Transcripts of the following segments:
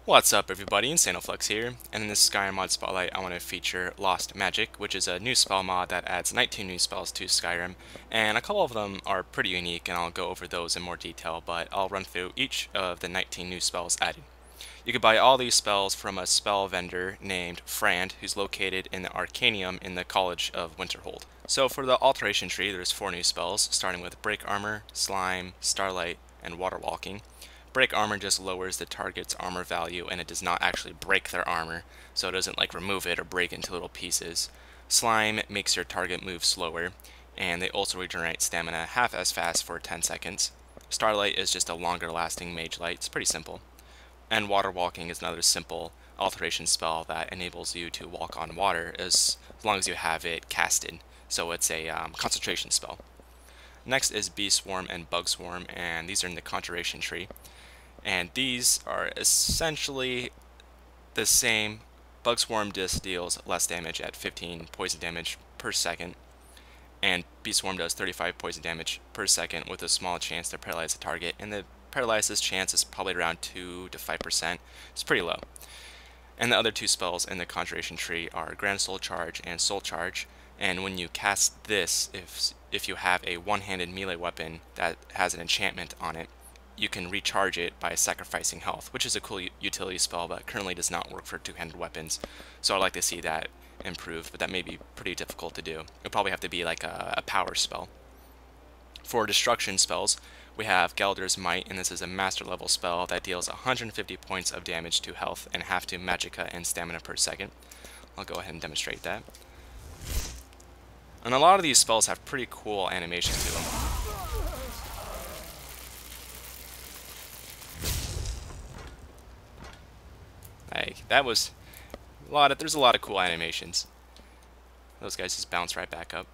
What's up everybody, InsanoFlux here, and in this Skyrim Mod Spotlight I want to feature Lost Magic, which is a new spell mod that adds 19 new spells to Skyrim, and a couple of them are pretty unique and I'll go over those in more detail, but I'll run through each of the 19 new spells added. You can buy all these spells from a spell vendor named Frand, who's located in the Arcanium in the College of Winterhold. So for the alteration tree, there's 4 new spells, starting with Break Armor, Slime, Starlight, and Water Walking. Break Armor just lowers the target's armor value and it does not actually break their armor, so it doesn't like remove it or break it into little pieces. Slime makes your target move slower, and they also regenerate stamina half as fast for 10 seconds. Starlight is just a longer lasting mage light, it's pretty simple. And Water Walking is another simple alteration spell that enables you to walk on water as long as you have it casted, so it's a concentration spell. Next is Bee Swarm and Bug Swarm, and these are in the Conjuration tree. And these are essentially the same. Bug Swarm just deals less damage at 15 poison damage per second, and Bee Swarm does 35 poison damage per second with a small chance to paralyze the target, and the paralysis chance is probably around 2 to 5%. It's pretty low. And the other two spells in the Conjuration tree are Grand Soul Charge and Soul Charge, and when you cast this, if you have a one-handed melee weapon that has an enchantment on it, you can recharge it by sacrificing health, which is a cool utility spell, but currently does not work for two-handed weapons. So I'd like to see that improved, but that may be pretty difficult to do. It'll probably have to be like a power spell. For destruction spells, we have Galder's Might, and this is a master level spell that deals 150 points of damage to health and half to magicka and stamina per second. I'll go ahead and demonstrate that. And a lot of these spells have pretty cool animations to them. Like, that was there's a lot of cool animations. Those guys just bounce right back up.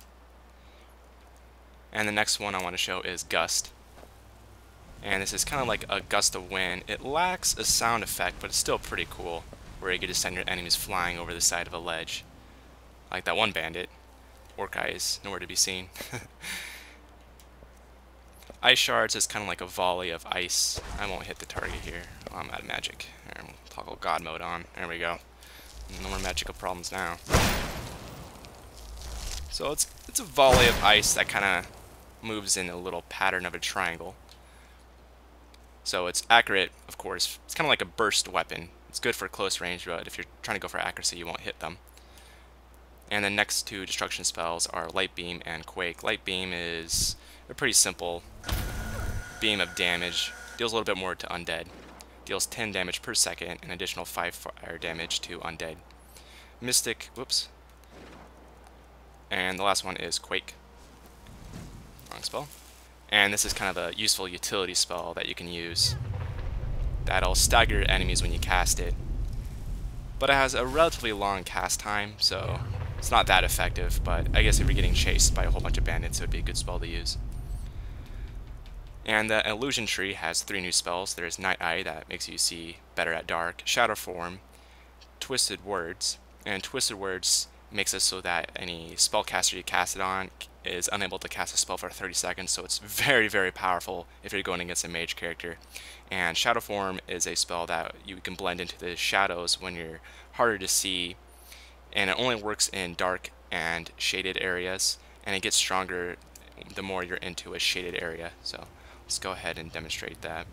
And the next one I want to show is Gust. And this is kind of like a gust of wind. It lacks a sound effect, but it's still pretty cool, where you can just send your enemies flying over the side of a ledge. Like that one bandit. Orc Eye is nowhere to be seen. Ice Shards is kind of like a volley of ice. I won't hit the target here. Oh, I'm out of magic. Right, we'll toggle God mode on. There we go. No more magical problems now. So it's a volley of ice that kind of moves in a little pattern of a triangle. So it's accurate, of course. It's kind of like a burst weapon. It's good for close range, but if you're trying to go for accuracy, you won't hit them. And the next two destruction spells are Light Beam and Quake. Light Beam is a pretty simple beam of damage. Deals a little bit more to undead. Deals 10 damage per second and additional 5 fire damage to undead. Mystic, whoops. And the last one is Quake. Wrong spell. And this is kind of a useful utility spell that you can use that'll stagger your enemies when you cast it. But it has a relatively long cast time, so it's not that effective, but I guess if you're getting chased by a whole bunch of bandits, it would be a good spell to use. And the Illusion Tree has 3 new spells. There's Night Eye, that makes you see better at dark, Shadow Form, Twisted Words, and Twisted Words makes it so that any spellcaster you cast it on is unable to cast a spell for 30 seconds, so it's very, very powerful if you're going against a mage character. And Shadow Form is a spell that you can blend into the shadows when you're harder to see, and it only works in dark and shaded areas, and it gets stronger the more you're into a shaded area. So let's go ahead and demonstrate that.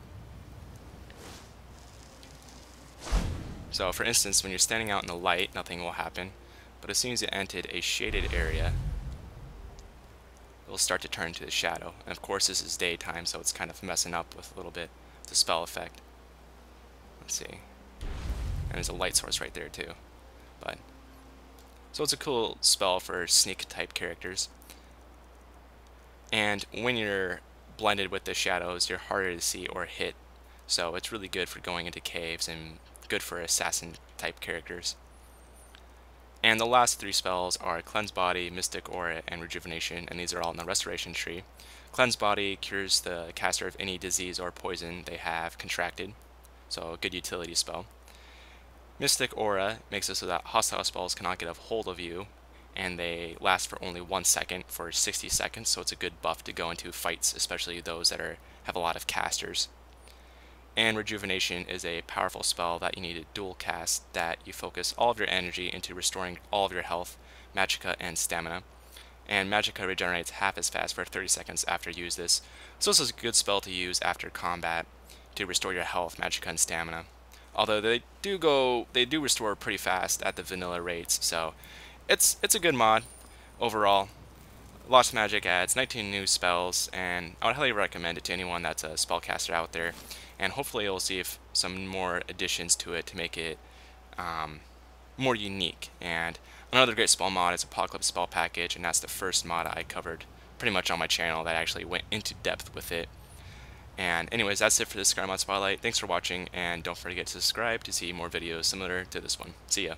So for instance, when you're standing out in the light, nothing will happen, but as soon as you entered a shaded area, it will start to turn to the shadow. And of course this is daytime, so it's kind of messing up with a little bit the spell effect. Let's see. And there's a light source right there too. So it's a cool spell for sneak type characters. And when you're blended with the shadows, you're harder to see or hit. So it's really good for going into caves and good for assassin type characters. And the last 3 spells are Cleanse Body, Mystic Aura, and Rejuvenation, and these are all in the Restoration tree. Cleanse Body cures the caster of any disease or poison they have contracted, so a good utility spell. Mystic Aura makes it so that hostile spells cannot get a hold of you, and they last for only 1 second for 60 seconds, so it's a good buff to go into fights, especially those that have a lot of casters. And Rejuvenation is a powerful spell that you need to dual cast, that you focus all of your energy into restoring all of your health, magicka, and stamina. And magicka regenerates half as fast for 30 seconds after you use this. So this is a good spell to use after combat to restore your health, magicka, and stamina. Although they do restore pretty fast at the vanilla rates, so it's a good mod overall. Lost Magic adds 19 new spells, and I would highly recommend it to anyone that's a spellcaster out there. And hopefully you'll see some more additions to it to make it more unique. And another great spell mod is Apocalypse Spell Package, and that's the first mod I covered pretty much on my channel that actually went into depth with it. And anyways, that's it for this Skyrim Mod Spotlight. Thanks for watching, and don't forget to subscribe to see more videos similar to this one. See ya.